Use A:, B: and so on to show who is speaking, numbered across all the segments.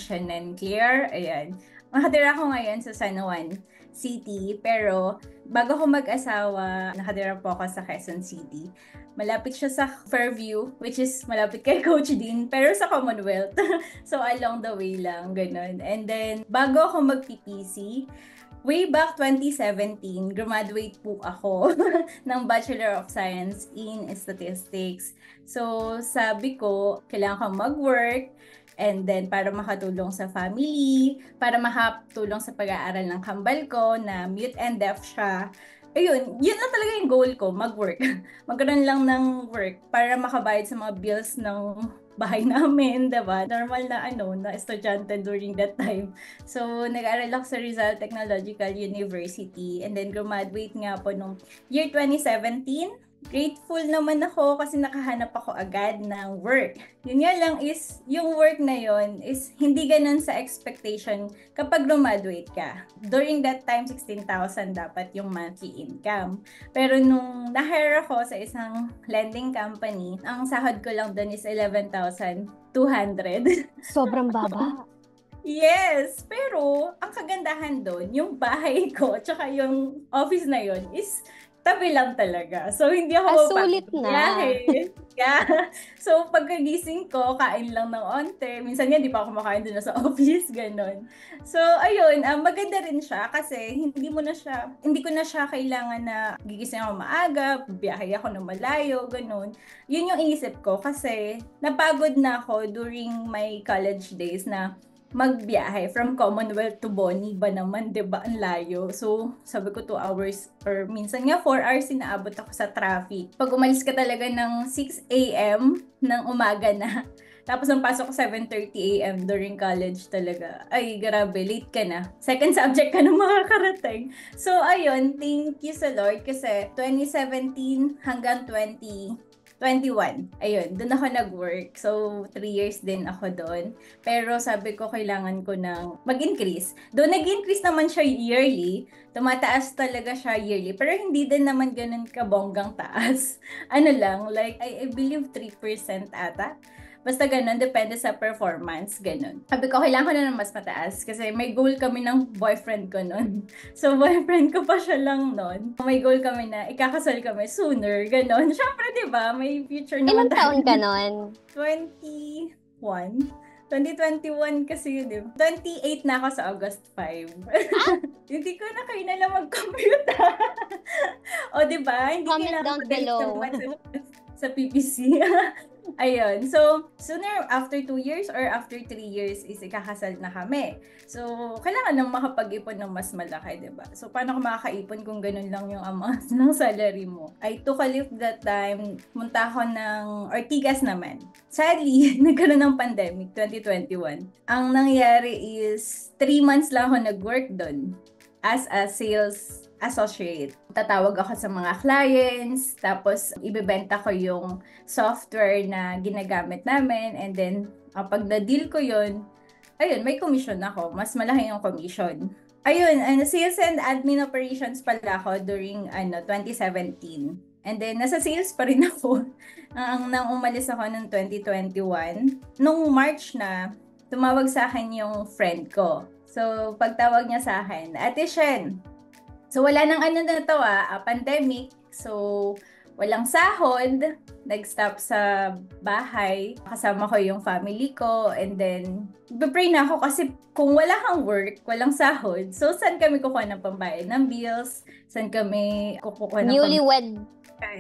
A: Ascension and Clear. Ayan. Nakatira ako ngayon sa San Juan City, pero bago ako mag-asawa, nakatira po ako sa Quezon City. Malapit siya sa Fairview, which is malapit kay Coach Dean, pero sa Commonwealth. So, along the way lang, ganun. And then, bago ako mag-PPC, way back 2017, graduate po ako ng Bachelor of Science in Statistics. So, sabi ko, kailangan kang mag-work, and then para makatulong sa family, para makatulong sa pag-aaral ng kambal ko na mute and deaf siya. Ayun, yun lang talaga yung goal ko, mag-work. Magkaroon lang ng work para makabayad sa mga bills ng bahay namin, diba? Normal na na estudyante during that time. So, nag-aaral ako sa Rizal Technological University and then graduate nga po nung year 2017. Grateful naman ako kasi nakahanap ako agad ng work. Yun nga lang is, yung work na yun is hindi ganun sa expectation kapag graduate ka. During that time, 16,000 dapat yung monthly income. Pero nung na-hire ako sa isang lending company, ang sahod ko lang dun is 11,200.
B: Sobrang baba.
A: Yes, pero ang kagandahan doon, yung bahay ko tsaka yung office na yun is tabi lang talaga. So, hindi ako
B: Sulit na.
A: Yeah. So, pagkagising ko, kain lang ng onte. Minsan nga, di pa ako makain doon sa office, ganun. So, ayun, maganda rin siya kasi hindi ko na siya kailangan na gigising ako maaga, biyahe ako ng malayo, ganun. Yun yung inisip ko kasi napagod na ako during my college days na magbiyahe from Commonwealth to Boni ba naman, di ba? Ang layo. So, sabi ko 2 hours or minsan nga 4 hours inaabot ako sa traffic. Pag umalis ka talaga ng 6 a.m. ng umaga na, tapos ang pasok ko 7:30 a.m. during college talaga. Ay, grabe, late ka na. Second subject ka na makakarating. So, ayun, thank you sa Lord kasi 2017 hanggang 2021. Ayun, doon ako nag-work. So, 3 years din ako doon. Pero sabi ko, kailangan ko ng mag-increase. Doon nag-increase naman siya yearly. Tumataas talaga siya yearly. Pero hindi din naman ganun kabonggang taas. Ano lang, like, I believe 3% ata. Basta ganun, depende sa performance, ganun. Sabi ko, kailangan ko na ng mas mataas kasi may goal kami ng boyfriend ko nun. So, boyfriend ko pa siya lang nun. May goal kami na ikakasal kami sooner, ganun. Siyempre, di ba? May future naman
B: Ilang taon ka nun?
A: 21. 2021 kasi yun, di ba? 28 na ako sa August 5. Hindi ko na kailangan mag-compute. O, di ba? Hindi
B: Comment
A: kailangan
B: down below.
A: sa PPC. Ayun. So, sooner after 2 years or after 3 years is ikakasal na kami. So, kailangan nang makapag-ipon ng mas malaki, diba? So, paano ka makakaipon kung ganun lang yung amount ng salary mo? I took a leave that time. Munta ako ng Ortigas naman. Sadly, nagkaroon ng pandemic, 2021. Ang nangyari is 3 months lang ako nag-work doon as a sales associate. Tatawag ako sa mga clients, tapos ibebenta ko yung software na ginagamit namin, and then pag na-deal ko yun, ayun, may commission ako. Mas malaki yung commission. Ayun, sales and admin operations pala ako during 2017. And then, nasa sales pa rin ako. Nang umalis ako ng 2021. Nung March na, tumawag sa akin yung friend ko. So, pagtawag niya sa akin, Ate Shen, so, wala nang na to pandemic. So, walang sahod. Nag-stop sa bahay. Kasama ko yung family ko. And then, pray na ako kasi kung wala kang work, walang sahod. So, saan kami kukuha ng pambayad ng bills? Saan kami kukuha ng
B: Newlywed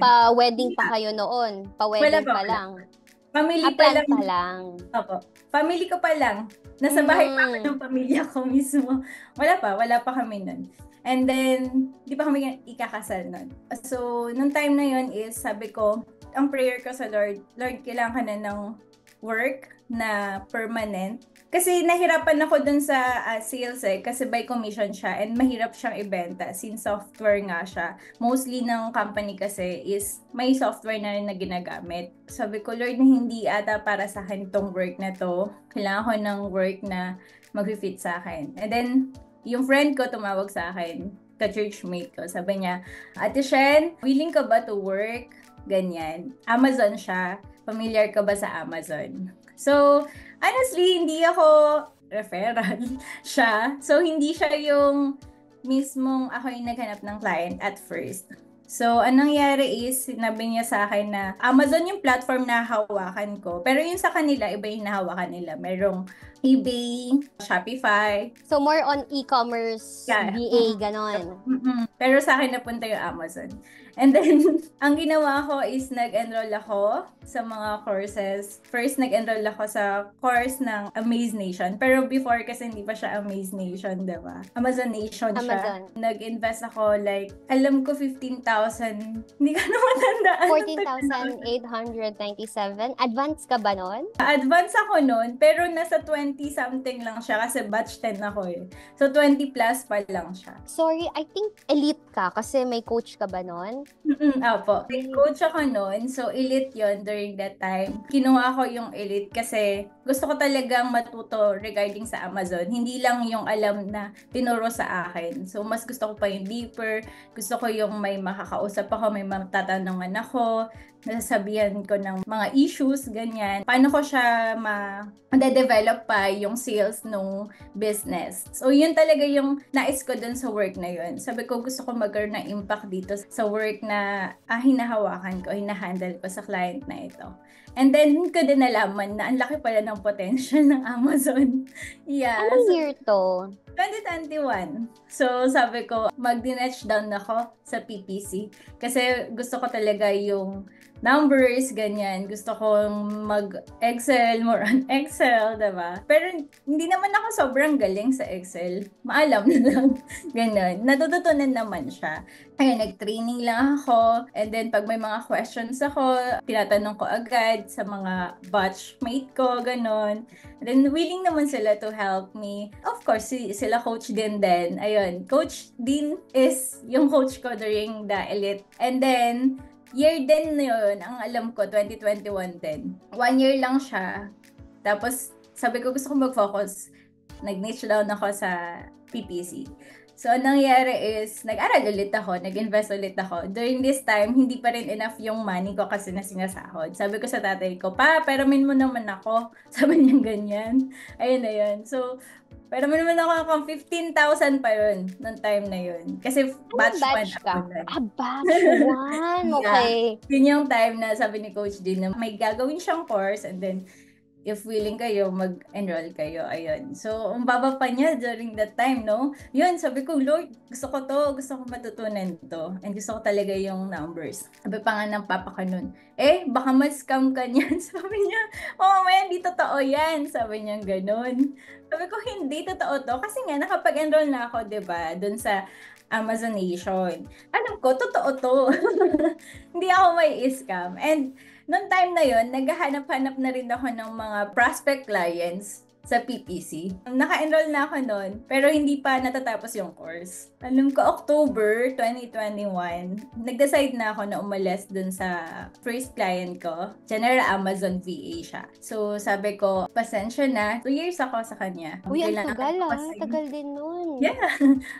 B: pa-wedding pa kayo noon? Pa-wedding pa lang?
A: Family pa lang.
B: Pa lang.
A: Opo. Family ko pa lang. Nasa bahay pa ako ng pamilya ko mismo. Wala pa kami nun. And then, di pa kami ikakasal nun. So, nung time na yun is, sabi ko, ang prayer ko sa Lord, Lord, kailangan ka na ng work na permanent. Kasi nahirapan ako dun sa sales kasi by commission siya and mahirap siyang ibenta since software nga siya. Mostly ng company kasi is may software na rin na ginagamit. Sabi ko, Lord, hindi ata para sa akin tong work na to. Kailangan ko ng work na mag-fit sa akin. And then, yung friend ko tumawag sa akin, ka-churchmate ko. Sabi niya, Ate Shen, willing ka ba to work? Ganyan. Amazon siya. Familiar ka ba sa Amazon? So, honestly, hindi ako referral siya. So, hindi siya yung mismong ako yung naghanap ng client at first. So, anong nangyari is, sinabi niya sa akin na Amazon yung platform na hawakan ko. Pero yung sa kanila, iba yung nahawakan nila. Merong eBay, Shopify.
B: So, more on e-commerce,
A: Yeah.
B: BA, ganon.
A: Pero sa akin napunta yung Amazon. And then, ang ginawa ko is nag-enroll ako sa mga courses. First, nag-enroll ako sa course ng Amaze Nation. Pero before kasi hindi pa siya Amaze Nation, diba? Amazon Nation siya.
B: Amazon.
A: Nag-invest ako like, alam ko 15,000. Hindi ko na matandaan.
B: 14,897. Advance ka ba nun?
A: Advance ako nun, pero nasa 20-something lang siya kasi batch 10 ako eh. So, 20 plus pa lang siya.
B: Sorry, I think elite ka kasi may coach ka ba nun?
A: Opo. Coach ako noon. So, elite yon during that time. Kinuha ko yung elite kasi gusto ko talagang matuto regarding sa Amazon. Hindi lang yung alam na tinuro sa akin. So, mas gusto ko pa yung deeper. Gusto ko yung may makakausap ako, may matatanungan ako, nasasabihan ko ng mga issues, ganyan. Paano ko siya ma-develop pa yung sales nung business. So, yun talaga yung nais ko dun sa work na yun. Sabi ko, gusto ko magkaroon ng impact dito sa work na hinahawakan ko, hinahandle ko sa client na ito. And then, ko din nalaman na ang laki pala ng potential ng Amazon. Yeah.
B: Anong year to?
A: 2021. So, sabi ko, mag-dinetch down ako sa PPC. Kasi gusto ko talaga yung numbers, ganyan. Gusto kong mag-Excel, more on Excel, diba? Pero hindi naman ako sobrang galing sa Excel. Maalam na lang. Ganyan. Natututunan naman siya. Ayun, nag-training lang ako. And then, pag may mga questions ako, tinatanong ko agad sa mga batchmate ko, ganon. And then, willing naman sila to help me. Of course, sila Coach Din. Ayun, Coach Din is yung coach ko during the Elite. And then, year din yun, ang alam ko, 2021 din. 1 year lang siya. Tapos, sabi ko gusto ko mag-focus. Nag-niche down ako sa PPC. So, anong nangyari is, nag-aral ulit ako, nag-invest ulit ako. During this time, hindi pa rin enough yung money ko kasi na sinasahod. Sabi ko sa tatay ko, pa, peramin mo naman ako. Sabi niya ganyan. Ayun na yun. So, pero naman ako 15,000 pa yun, noong time na yun. Kasi batch 1
B: ka?
A: ako.
B: Batch 1? Okay.
A: Yeah. Yun yung time na sabi ni Coach din na may gagawin siyang course and then if willing kayo, mag-enroll kayo. Ayun. So, ang baba pa niya during that time, no? Yun, sabi ko, Lord, gusto ko to. Gusto ko matutunan to. And gusto ko talaga yung numbers. Sabi pa nga ng papa ko nun, baka ma-scam ka niyan. Sabi niya, man, di totoo yan. Sabi niya, ganun. Sabi ko, hindi totoo to. Kasi nga, nakapag-enroll na ako, diba? Dun sa Amazon Nation. Alam ko, totoo to. Hindi ako may scam. And noong time na yon, naghahanap-hanap na rin ako ng mga prospect clients sa PPC. Naka-enroll na ako noon, pero hindi pa natatapos yung course. Alam ko, October 2021, nag-decide na ako na umalis dun sa first client ko. General Amazon VA siya. So, sabi ko, pasensya na. 2 years ako sa kanya.
B: Uy, ang tagal tagal din nun.
A: Yeah,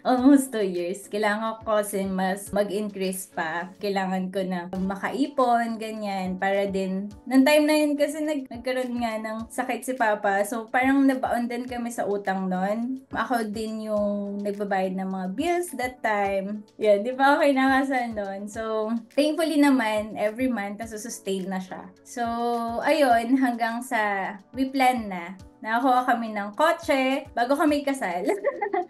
A: almost 2 years. Kailangan ko kasi mas mag-increase pa. Kailangan ko na makaipon, ganyan, para din. Noong time na yun kasi nagkaroon nga ng sakit si Papa. So, parang nabaon din kami sa utang nun. Ako din yung nagbabayad ng mga bills that time. Yeah, di ba ako kinakasal nun? So, thankfully naman, every month, nasusustain na siya. So, ayun, hanggang sa we plan na. Nakakuha kami ng kotse bago kami kasal.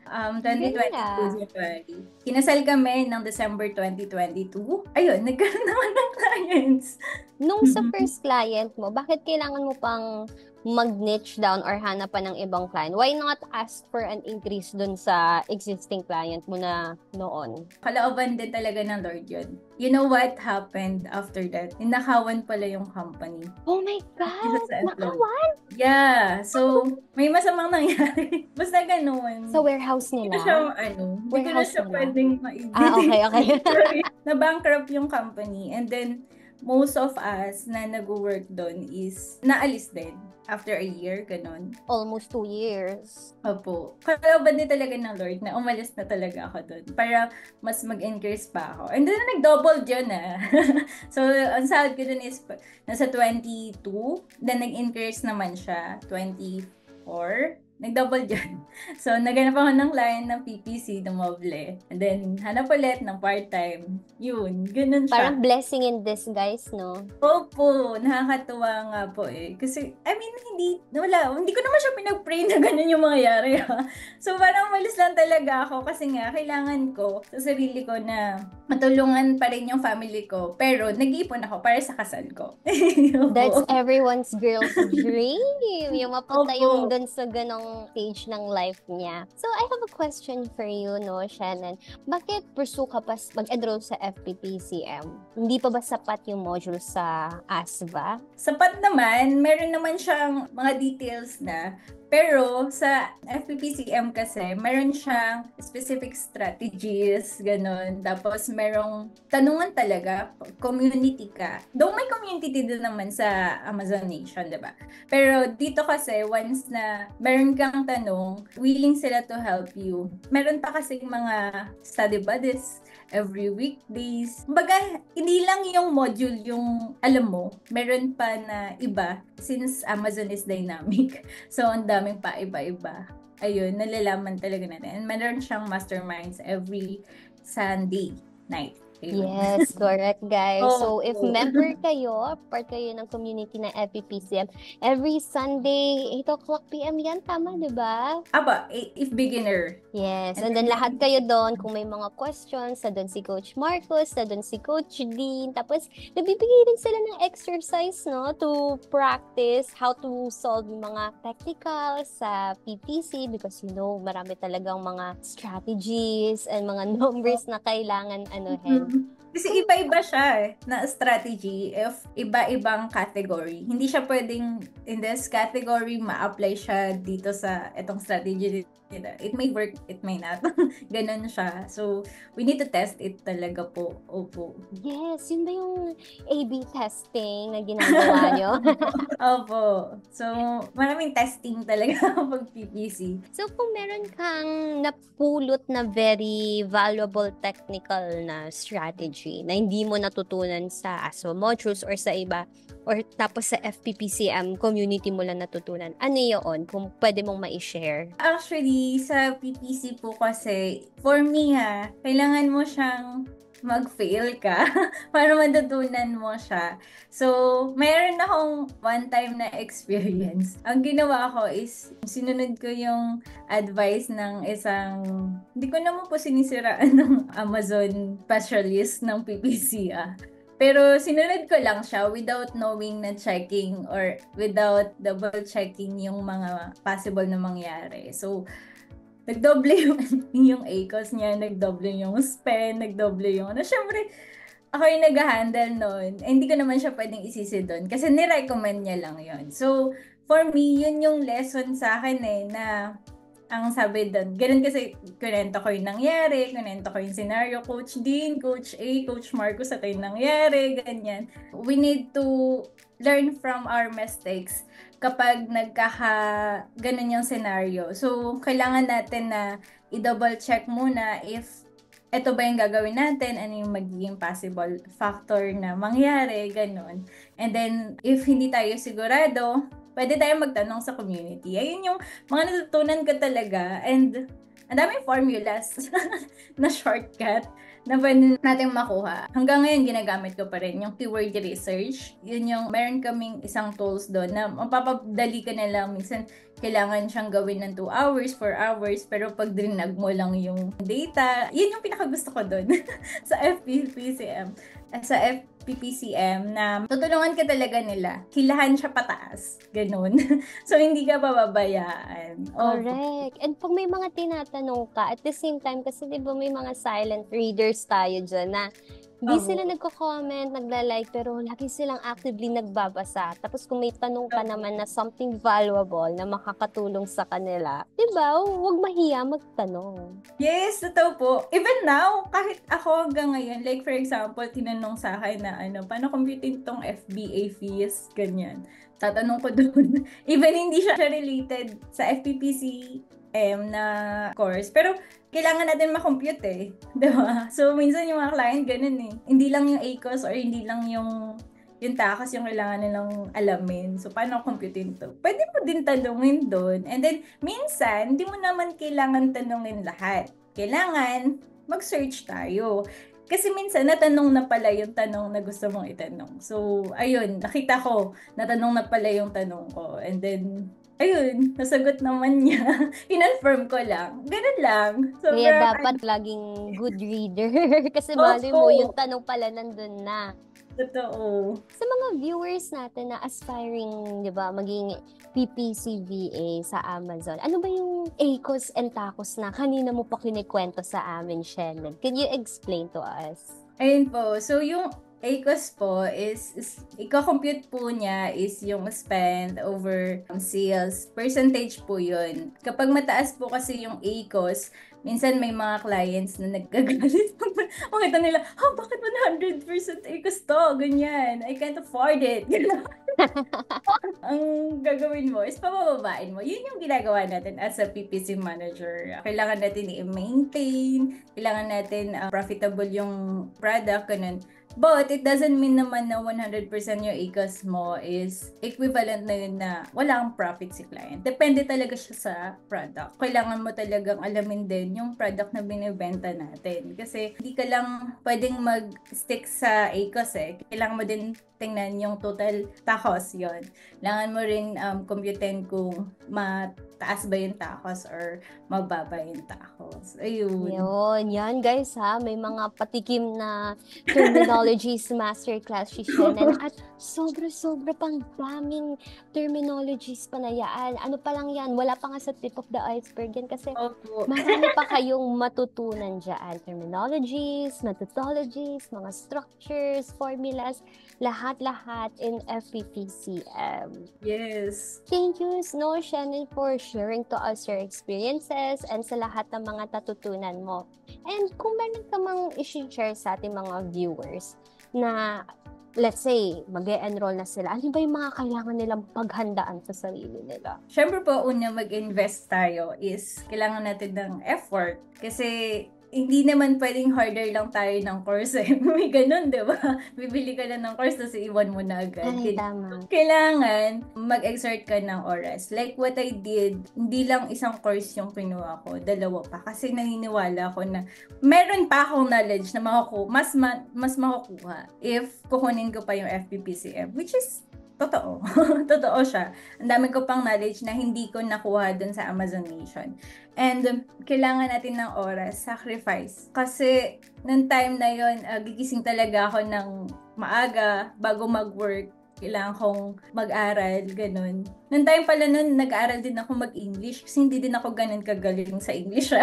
A: 2022 January. Kinasal kami ng December 2022. Ayun, nagkaroon naman ng clients.
B: Nung sa first client mo, bakit kailangan mo pang mag-niche down or hanap pa ng ibang client? Why not ask for an increase dun sa existing client mo na noon?
A: Kalooban din talaga ng Lord yun. You know what happened after that? Ninakawan pala yung company.
B: Oh my God! Nakawan?
A: Yeah. So, may masamang nangyari. Basta ganun.
B: Sa warehouse nila?
A: Hindi ko na siya pwedeng
B: okay.
A: Na-bankrupt yung company. And then, most of us na nag-work doon is naalis din after a year, ganun.
B: Almost 2 years.
A: Opo. Kalooban din talaga ng Lord na umalis na talaga ako doon para mas mag-increase pa ako. And then, nag-double yun So, ang sahod ko doon is nasa 22. Then, nag-increase naman siya, 24. nag-double dyan. So, naghanap ako ng client ng PPC, dumoble. And then, hanap ulit ng part-time. Yun, ganun
B: Parang
A: siya.
B: blessing in disguise, no?
A: Opo, nakakatuwa nga po eh. Kasi, I mean, hindi ko naman siya pinag-pray na ganun yung mangyayari ha. So, parang umalis lang talaga ako kasi nga, kailangan ko sa sarili ko na matulungan pa rin yung family ko. Pero, nag-iipon ako para sa kasal ko. Yun
B: That's
A: po.
B: everyone's girl's dream. Yung mapunta
A: Opo.
B: yung dun sa ganong stage ng life niya. So, I have a question for you, no, Shannon. Bakit pursue ka pa mag-enroll sa FPPCM? Hindi pa ba sapat yung module sa ASVA?
A: Sapat naman, meron naman siyang mga details na. Pero sa FPPCM kasi, meron siyang specific strategies, ganun. Tapos merong tanungan talaga, community ka. Though may community din naman sa Amazon Nation, di ba? Pero dito kasi, once na meron kang tanong, willing sila to help you. Meron pa kasi mga study buddies every weekdays. Kumbaga, hindi lang yung module yung alam mo, meron pa na iba since Amazon is dynamic. So, ang daming pa iba-iba. Ayun, nalalaman talaga natin. And meron siyang masterminds every Sunday night. Ayun.
B: Yes, correct, guys. So, if
A: Oh.
B: member kayo, part kayo ng community ng FPPCM, every Sunday, 8 o'clock p.m. yan, tama, di ba?
A: Aba, if beginner.
B: Yes, and then lahat kayo doon, kung may mga questions, na doon si Coach Marcos, na doon si Coach Dean, tapos nagbibigay din sila ng exercise, no, to practice how to solve yung mga technicals sa PPC because marami talagang mga strategies and mga numbers na kailangan anuhin.
A: Kasi iba-iba siya na strategy if iba-ibang category. Hindi siya pwedeng in this category ma-apply siya dito sa itong strategy dito. It may work, it may not. Ganon siya. So, we need to test it talaga po. Opo.
B: Yes, yun ba yung A/B testing na ginagawa nyo?
A: Opo. So, maraming testing talaga pag PPC.
B: So, kung meron kang napulot na very valuable technical na strategy na hindi mo natutunan sa ASO modules or sa iba, or tapos sa FPPCM community mo lang natutunan, ano yun? Kung pwede mong ma-share.
A: Actually, sa PPC po kasi, for me kailangan mo siyang mag-fail ka para matutunan mo siya. So, mayroon akong one time na experience. Ang ginawa ko is, sinunod ko yung advice ng isang, hindi ko naman po sinisiraan ng Amazon specialist ng PPC Pero sinunod ko lang siya without knowing na checking or without double checking yung mga possible na mangyari. So, nagdoble yung ACOS niya, nagdoble yung spend, nagdoble yung Siyempre, ako yung nag-handle nun. Hindi ko naman siya pwedeng isisi doon kasi nirecommend niya lang yon. So, for me, yun yung lesson sa akin na ang sabi doon, ganun kasi kunento ko yung nangyari, kunento ko yung scenario, Coach Dean, Coach A, Coach Marcos, ito yung nangyari, ganyan. We need to learn from our mistakes kapag ganun yung scenario. So, kailangan natin na i-double check muna if ito ba yung gagawin natin, ano yung magiging possible factor na mangyari, ganun. And then, if hindi tayo sigurado, pwede tayo magtanong sa community. Ayun yung mga natutunan ko talaga. And ang daming formulas na shortcut na pwede natin makuha. Hanggang ngayon, ginagamit ko pa rin yung keyword research. Yun yung, meron kaming isang tools doon na mapapadali ka na lang. Minsan, kailangan siyang gawin ng 2 hours, 4 hours, pero pag drinag mo lang yung data, yun yung pinakagusto ko doon sa FPPCM. Sa FPPCM na tutulungan ka talaga nila. Hilahan siya pataas. Ganun. So, hindi ka pababayaan.
B: Correct. And pag may mga tinatanong ka, at the same time, kasi di ba may mga silent readers tayo dyan na di sila nagko-comment, nagla-like, pero lagi silang actively nagbabasa. Tapos kung may tanong ka naman na something valuable na makakatulong sa kanila, di ba, huwag mahiya magtanong.
A: Yes, totoo po. Even now, kahit ako hanggang ngayon, like for example, tinanong sa akin na paano computing tong FBA fees, ganyan. Tatanong ko doon. Even hindi siya related sa FPPCM na course. Pero, kailangan natin makompute di ba? So, minsan yung mga client ganun Hindi lang yung ACOS or hindi lang yung yung takas yung kailangan nilang alamin. So, paano computein to? Pwede mo din tanungin doon. And then, minsan, hindi mo naman kailangan tanungin lahat. Kailangan mag-search tayo. Kasi minsan, natanong na pala yung tanong na gusto mong itanong. So, ayun, nakita ko, natanong na pala yung tanong ko. And then, ayun, nasagot naman niya. Inonfirm ko lang. Ganun lang.
B: Kaya
A: Sobrang,
B: dapat laging good reader. Kasi malay mo, yung
A: opo,
B: tanong pala nandun na.
A: totoo.
B: Sa mga viewers natin na aspiring, di ba, maging PPCVA sa Amazon, ano ba yung ACOS and TACOS na kanina mo pa kinikwento sa amin, Shannon? Can you explain to us?
A: Ayun po. So, yung ACOS po is i-compute po niya is yung spend over sales. Percentage po yun. Kapag mataas po kasi yung ACOS, minsan may mga clients na nagkagalit. Makita nila, bakit 100% ACOS to? Ganyan. I can't afford it. Ang gagawin mo is pabababain mo. Yun yung ginagawa natin as a PPC manager. Kailangan natin i-maintain, kailangan natin profitable yung product, ganun. But it doesn't mean naman na 100% yung ACOS mo is equivalent na yun na wala kang profit si client. Depende talaga siya sa product. Kailangan mo talagang alamin din yung product na binibenta natin. Kasi hindi ka lang pwedeng mag-stick sa ACOS eh. Kailangan mo din tingnan yung total tacos yon. Kailangan mo rin computein kung mataas ba yung tacos or mababa yung tacos. Ayun.
B: Yun, yan guys ha, may mga patikim na terminologies masterclass si Shannon at sobra-sobra pang daming terminologies pa na yan. Ano pa lang yan, wala pa nga sa tip of the iceberg yan kasi
A: Opo.
B: marami pa kayong matutunan dyan. Terminologies, methodologies, mga structures, formulas, lahat-lahat in FPPCM.
A: Yes.
B: Thank you, Snow Shannon, for sharing to us your experiences and sa lahat ng mga natutunan mo. And kung meron ka mang i-share sa ating mga viewers na, let's say, mag-e-enroll na sila, ano ba yung mga kailangan nilang paghandaan sa sarili nila?
A: Siyempre po, una mag-invest tayo is kailangan natin ng effort. Kasi hindi naman pwedeng harder lang tayo ng course eh. May ganun, di ba? Bibili ka na ng course tapos iwan mo na agad.
B: Ay, tama.
A: Kailangan mag-exert ka ng oras. Like what I did, hindi lang isang course yung kinuha ko, dalawa pa. Kasi naniniwala ako na meron pa akong knowledge na mas makukuha if kukunin ko pa yung FPPCM, which is totoo. Totoo siya. Ang dami ko pang knowledge na hindi ko nakuha dun sa Amazon Nation. And kailangan natin ng oras, sacrifice. Kasi nung time na yon, gigising talaga ako ng maaga bago mag-work. Kailangan kong mag-aral, ganun. Nung time pala nun, nag-aaral din ako mag-English kasi hindi din ako ganun kagaling sa English.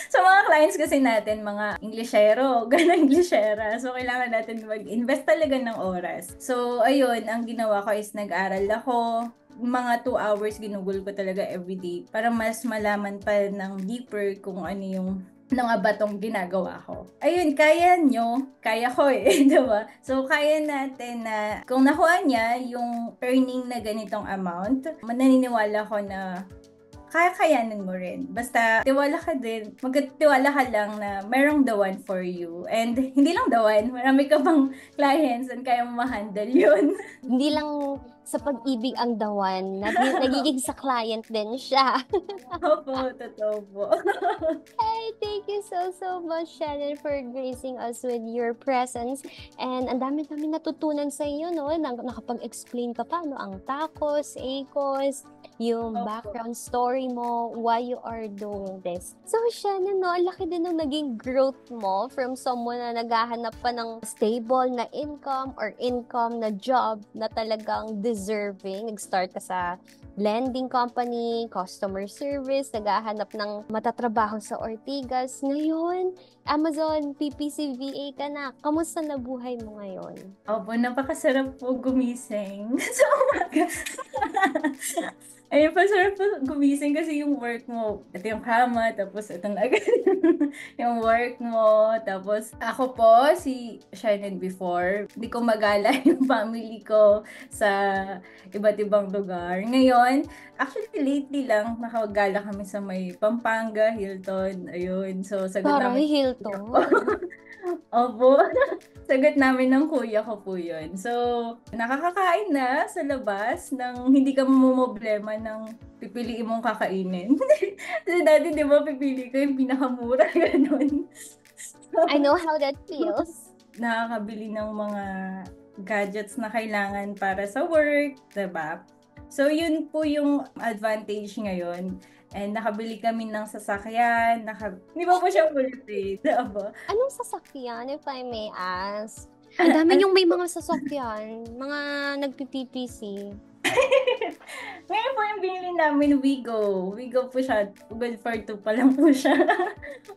A: So mga clients kasi natin, mga Englishero, ganun Englishera. So kailangan natin mag-invest talaga ng oras. So ayun, ang ginawa ko is nag-aral ako. Mga 2 hours ginugol ko talaga everyday para mas malaman pa ng deeper kung ano yung nga ba tong ginagawa ko. Ayun, kaya nyo, kaya ko eh, diba? So, kaya natin na kung nakuha niya yung earning na ganitong amount, mananiniwala ko na kakayanin mo rin. Basta, tiwala ka din. Magtiwala ka lang na merong the one for you. And hindi lang the one, marami ka pang clients and kaya mo ma-handle yun.
B: Hindi lang sa pag-ibig ang dawan, nagiging sa client din siya.
A: Opo, totoo po.
B: Hey, thank you so much, Shannon, for gracing us with your presence. And ang dami-dami natutunan sa iyo, no? Nakapag-explain ka pa, no? Ang tacos, ACOS, yung
A: Opo.
B: background story mo, why you are doing this. So, Shannon, no? Ang laki din ng naging growth mo from someone na naghahanap pa ng stable na income or income na job na talagang deserving. Nag-start ka sa lending company, customer service, naghahanap ng matatrabaho sa Ortigas. Ngayon, Amazon PPCVA ka na. Kamusta na buhay mo ngayon?
A: Opo, napakasarap po gumising sa umaga. Ayun, pasarap po gumising kasi yung work mo, ito yung kama, tapos ito na agad yung work mo. Tapos ako po, si Shannon before, hindi ko magala yung family ko sa iba't ibang lugar. Ngayon, actually lately lang, nakagala kami sa may Pampanga, Hilton, ayun. So, sagot
B: Parang
A: namin.
B: Hilton.
A: Opo. Sagot namin ng kuya ko po yun. So, nakakakain na sa labas ng hindi ka mamomroblema ng pipiliin mong kakainin. Kasi dati, di ba, pipili ko yung pinakamura, ganun.
B: I know how that feels.
A: Nakakabili ng mga gadgets na kailangan para sa work, diba? So, yun po yung advantage ngayon. And nakabili kami ng sasakyan. Di ba po siya fully paid? Diba?
B: Anong sasakyan, if I may ask? Ang dami yung may mga sasakyan, mga nagpi-PPC.
A: Ngayon po yung binili namin, Wigo. Wigo po siya. Good for 2 pa lang po siya.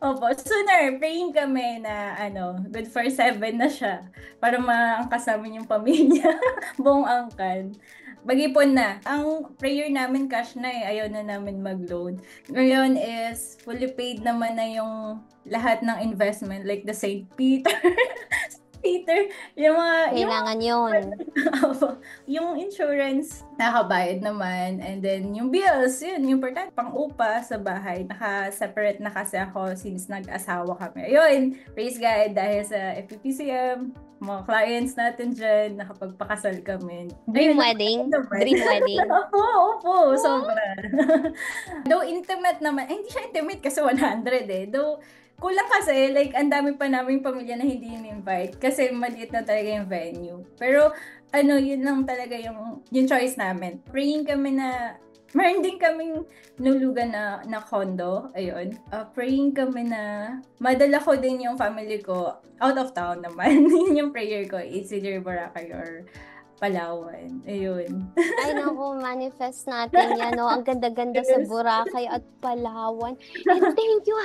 A: Opo. Sooner, praying kami na good for 7 na siya. Para maangkas namin yung pamilya. Buong angkan. Mag-ipon na. Ang prayer namin cash na Ayaw na namin mag-loan. Ngayon is fully paid naman na yung lahat ng investment. Like the St. Peter, yung mga...
B: Kailangan yun.
A: Yung insurance, nakabayad naman. And then, yung bills, yun, yung important, pang-upa sa bahay. Naka-separate na kasi ako since nag-asawa kami. Ayun, praise God, dahil sa FPPCM, mga clients natin dyan, nakapagpakasal kami.
B: Dream wedding? Dream wedding?
A: Opo, sobra. Though intimate naman, hindi siya intimate kasi 100 Though, kulang kasi, like, ang dami pa naming pamilya na hindi in-invite kasi maliit na talaga yung venue. Pero, yun lang talaga yung choice namin. Praying kami na, meron din kaming nulugan na condo, ayun. Praying kami na, madala ko din yung family ko, out of town naman. Yun yung prayer ko, it's either Boracay or Palawan. Ayun.
B: Ay, naku, manifest natin yan, no? Ang ganda-ganda sa Boracay at Palawan. And thank you,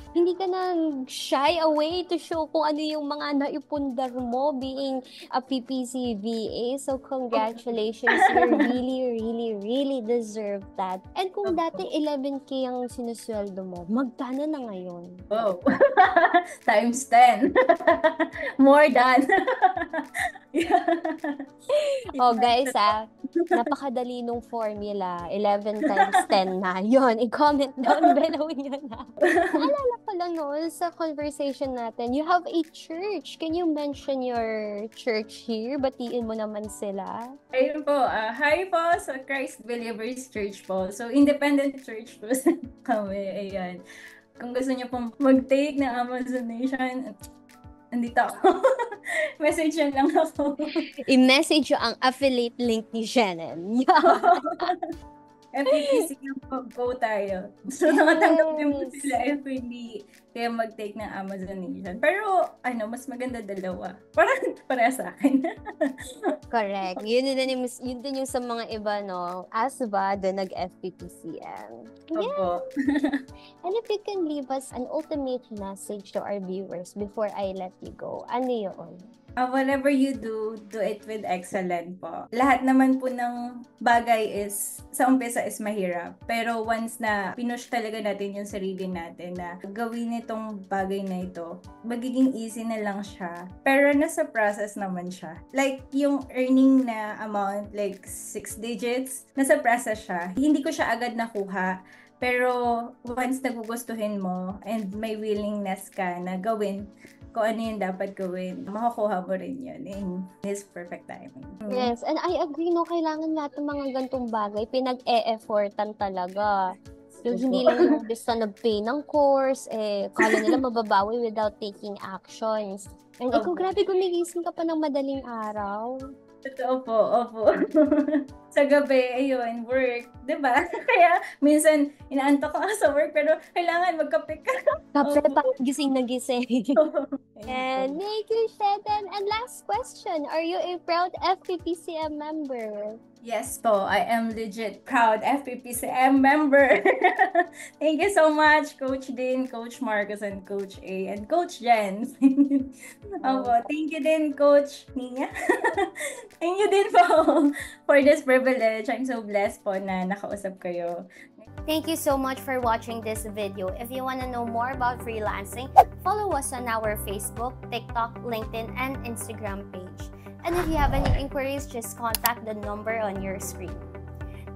B: hindi ka na shy away to show kung ano yung mga naipundar mo being a PPC VA. So, congratulations. You really, really, really deserve that. And kung dati 11K ang sinusweldo mo, magkano na ngayon?
A: Oh, times 10. More than.
B: Oh, guys, napakadali nung formula. 11 times 10 na. Yun, i-comment down below nyo na. Naalala ko lang noon sa conversation natin, you have a church. Can you mention your church here? Batiin mo naman sila.
A: Ayun po, hi po sa Christ Believers Church po. So, independent church po kami. Ayan. Kung gusto niyo pong mag-take ng Amazonation, andito ako. Message lang ako.
B: I-message yung ang affiliate link ni Shannon.
A: FPPC yung go tayo. So, nakatanggap din mo sila if hindi kaya mag-take ng Amazonation. Pero, mas maganda dalawa. Para sa akin.
B: Correct. Yun din yung sa mga iba, no? As ba, doon nag-FPPCM.
A: Opo.
B: And if you can leave us an ultimate message to our viewers before I let you go, ano yun?
A: Whatever you do it with excellence po. Lahat naman po ng bagay sa umpisa is mahirap. Pero once na pinush talaga natin yung sarili natin na gawin itong bagay na ito, magiging easy na lang siya. Pero nasa process naman siya. Like yung earning na amount, like 6 digits, nasa process siya. Hindi ko siya agad nakuha. Pero once nagugustuhin mo and may willingness ka na gawin kung ano yung dapat gawin, makukuha mo rin yun in His perfect timing.
B: Yes, and I agree, no, kailangan lahat ng mga gantong bagay, pinag-e-effortan talaga. So, hindi lang yung basta nag-pay ng course, kala nila mababawi without taking actions. And ikaw, grabe, gumigising ka pa ng madaling araw.
A: Totoo po, opo. Sa gabi, ayun, work, diba? Kaya, minsan, inaantok ko sa work, pero kailangan magkape ka.
B: Kape pa, gising na gising. And thank you, Shedan. And last question, are you a proud FPPCM member?
A: Yes po, I am legit proud FPPCM member. Thank you so much, Coach Din, Coach Marcus, and Coach A, and Coach Jen. Opo, thank you din, Coach Nina. Thank you din po for this privilege. I'm so blessed po na nakausap kayo.
B: Thank you so much for watching this video. If you want to know more about freelancing, follow us on our Facebook, TikTok, LinkedIn, and Instagram page. And if you have any inquiries, just contact the number on your screen.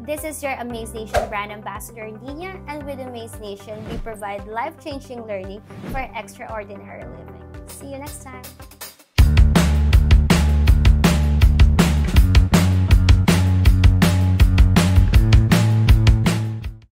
B: This is your Amaze Nation brand ambassador, Nina, and with Amaze Nation, we provide life-changing learning for extraordinary living. See you next time.